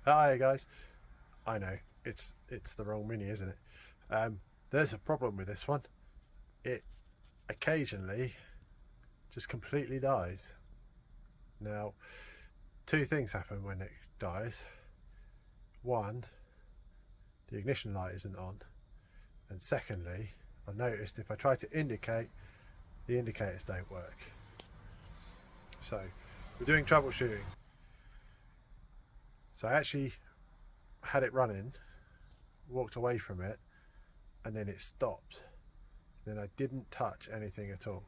Hi guys. I know it's the wrong Mini, isn't it? There's a problem with this one. It occasionally just completely dies. Now, two things happen when it dies. One, the ignition light isn't on, and secondly, I noticed if I try to indicate, the indicators don't work. So, we're doing troubleshooting. So I actually had it running, walked away from it, and then it stopped. Then I didn't touch anything at all.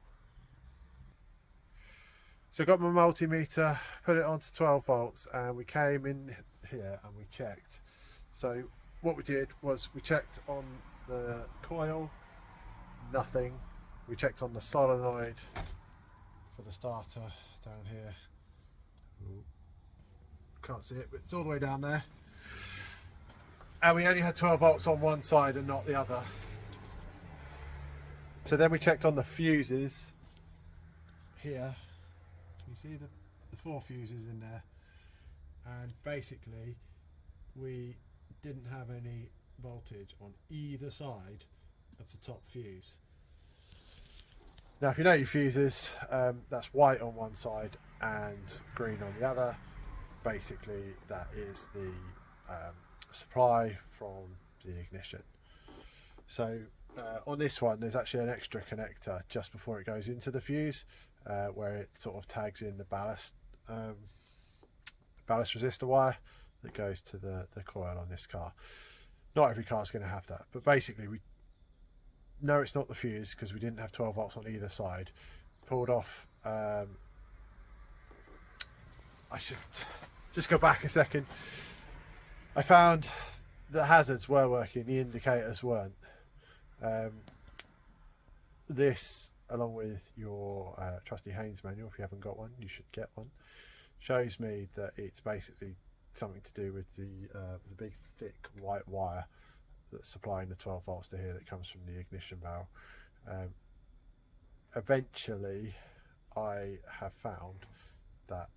So I got my multimeter, put it onto 12 volts, and we came in here and we checked. So what we did was we checked on the coil, nothing. We checked on the solenoid for the starter down here. Ooh, can't see it, but it's all the way down there. And we only had 12 volts on one side and not the other. So then we checked on the fuses here. You see the four fuses in there, and basically we didn't have any voltage on either side of the top fuse. Now if you know your fuses, that's white on one side and green on the other. Basically that is the supply from the ignition. So on this one there's actually an extra connector just before it goes into the fuse, where it sort of tags in the ballast resistor wire that goes to the coil on this car. Not every car is going to have that, but basically we know it's not the fuse because we didn't have 12 volts on either side. Pulled off, I should just go back a second. I found the hazards were working, the indicators weren't. This, along with your trusty Haynes manual, if you haven't got one, you should get one, shows me that it's basically something to do with the big thick white wire that's supplying the 12 volts to here that comes from the ignition barrel. Eventually I have found that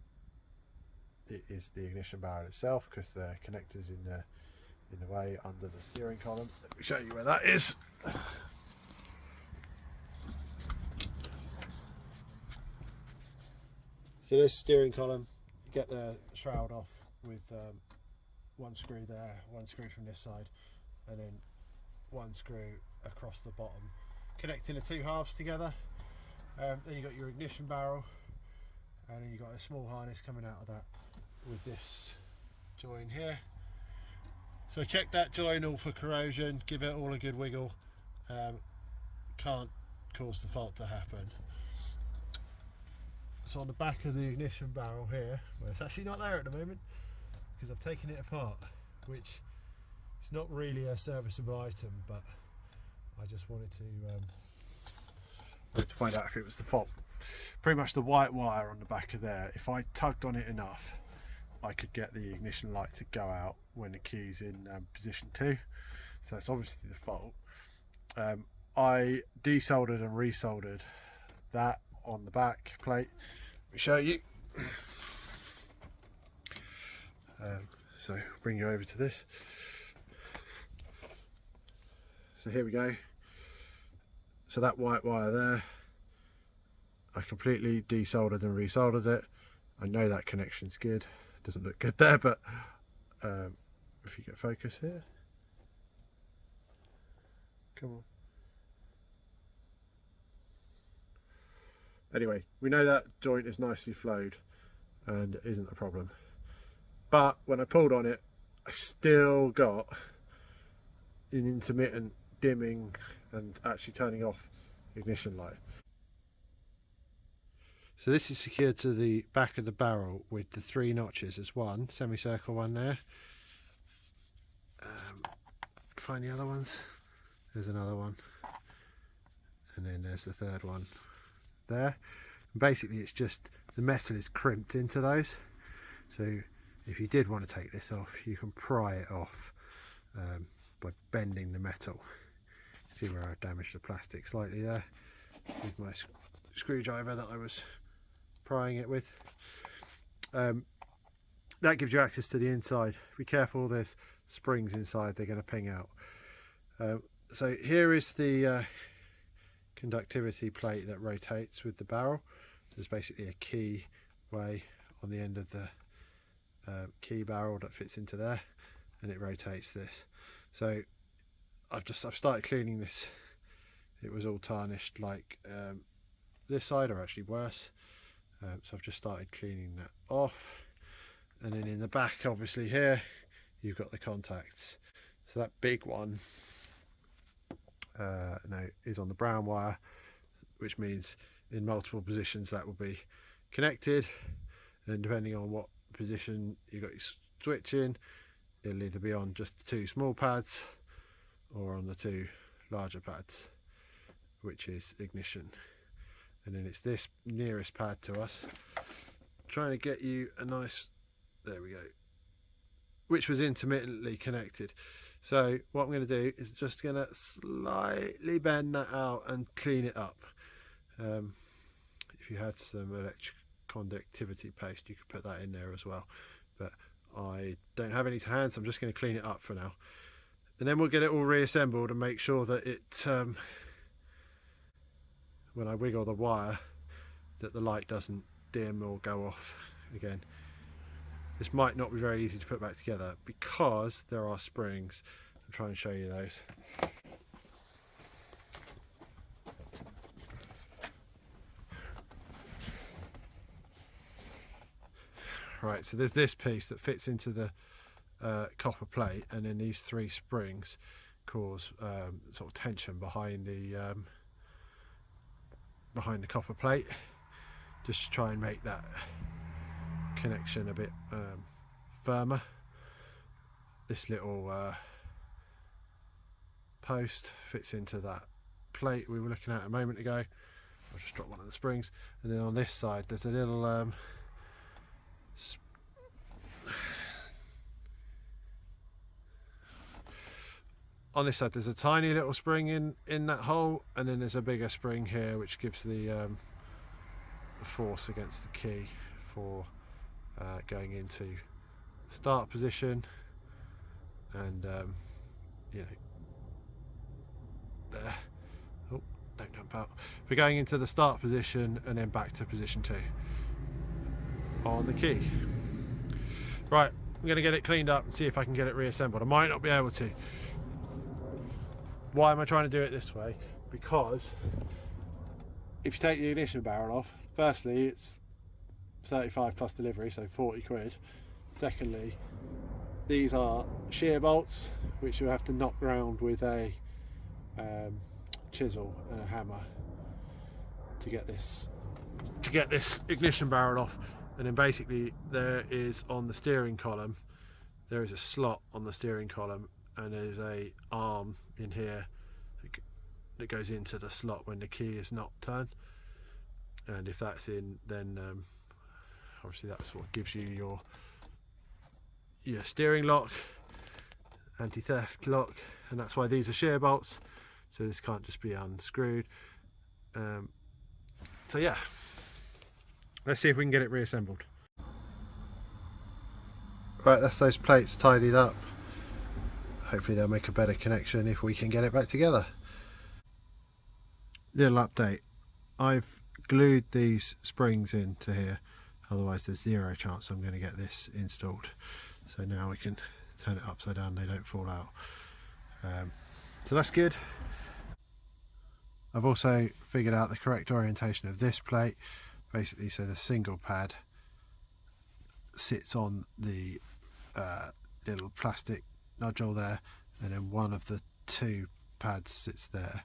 it is the ignition barrel itself, because the connectors in the way under the steering column. Let me show you where that is. So this steering column, you get the shroud off with one screw there, one screw from this side, and then one screw across the bottom, connecting the two halves together. Then you got your ignition barrel, and then you got a small harness coming out of that with this join here. So check that join all for corrosion, give it all a good wiggle. Can't cause the fault to happen. So on the back of the ignition barrel here, well, it's actually not there at the moment because I've taken it apart, which is not really a serviceable item, but I just wanted to find out if it was the fault. Pretty much the white wire on the back of there, if I tugged on it enough, I could get the ignition light to go out when the key's in position 2. So it's obviously the fault. I desoldered and resoldered that on the back plate. Let me show you. So bring you over to this. So here we go. So that white wire there, I completely desoldered and resoldered it. I know that connection's good. Doesn't look good there, but if you get focus here, come on. Anyway, we know that joint is nicely flowed and isn't a problem. But when I pulled on it, I still got an intermittent dimming and actually turning off ignition light. So this is secured to the back of the barrel with the 3 notches. There's one semicircle one there. Find the other ones. There's another one, and then there's the third one there. And basically it's just the metal is crimped into those, so if you did want to take this off, you can pry it off by bending the metal. See where I damaged the plastic slightly there with my screwdriver that I was prying it with. that gives you access to the inside. Be careful, there's springs inside, they're going to ping out. So here is the conductivity plate that rotates with the barrel. There's basically a key way on the end of the key barrel that fits into there, and it rotates this. So I've started cleaning this. It was all tarnished like this side, or actually worse. So I've just started cleaning that off. And then in the back, obviously here, you've got the contacts. So that big one now is on the brown wire, which means in multiple positions that will be connected. And depending on what position you got your switch in, it'll either be on just the two small pads or on the two larger pads, which is ignition. And then it's this nearest pad to us, trying to get you a nice, there we go, which was intermittently connected. So what I'm going to do is just going to slightly bend that out and clean it up. If you had some electric conductivity paste, you could put that in there as well, but I don't have any to hand, so I'm just going to clean it up for now, and then we'll get it all reassembled and make sure that it when I wiggle the wire, that the light doesn't dim or go off again. This might not be very easy to put back together because there are springs. I'll try and show you those. Right, so there's this piece that fits into the copper plate, and then these three springs cause sort of tension behind the copper plate, just to try and make that connection a bit firmer. This little post fits into that plate we were looking at a moment ago. I'll just drop one of the springs, and then on this side there's a little on this side there's a tiny little spring in that hole, and then there's a bigger spring here which gives the force against the key for going into start position, and you know, there, oh, don't jump out, for going into the start position and then back to position 2 on the key. Right, I'm going to get it cleaned up and see if I can get it reassembled. I might not be able to. Why am I trying to do it this way? Because if you take the ignition barrel off, firstly it's 35 plus delivery, so 40 quid. Secondly, these are shear bolts which you have to knock round with a chisel and a hammer to get this ignition barrel off. And then basically there is, on the steering column, there is a slot on the steering column, and there's a arm in here that goes into the slot when the key is not turned, and if that's in, then obviously that's what gives you your steering lock, anti-theft lock, and that's why these are shear bolts, so this can't just be unscrewed. So yeah, let's see if we can get it reassembled. Right, that's those plates tidied up. Hopefully they'll make a better connection if we can get it back together. Little update, I've glued these springs into here, otherwise there's zero chance I'm going to get this installed. So now we can turn it upside down, they don't fall out. So that's good. I've also figured out the correct orientation of this plate, basically so the single pad sits on the little plastic nodule there, and then one of the two pads sits there.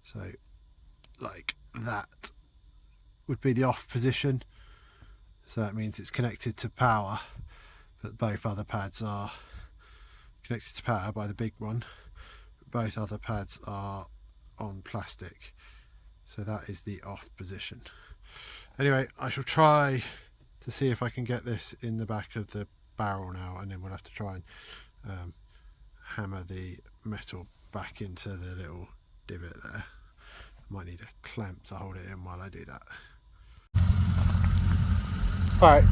So like that would be the off position, so that means it's connected to power, but both other pads are connected to power by the big one. Both other pads are on plastic, so that is the off position. Anyway, I shall try to see if I can get this in the back of the barrel now, and then we'll have to try and hammer the metal back into the little divot there. Might need a clamp to hold it in while I do that. Right,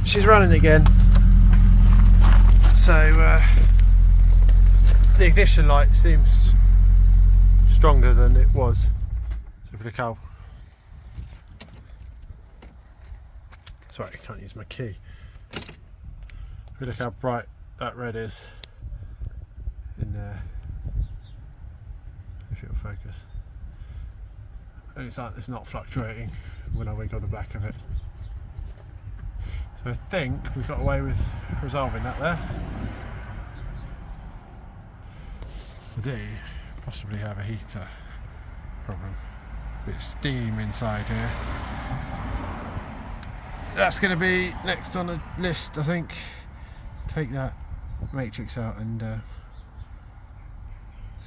she's running again. So the ignition light seems stronger than it was. So if you look how, sorry, I can't use my key. If you look how bright that red is in there, if it'll focus. And it's not fluctuating when I wiggle the back of it. So I think we've got away with resolving that there. I do possibly have a heater problem. Bit of steam inside here. That's going to be next on the list, I think. Take that matrix out and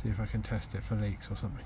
see if I can test it for leaks or something.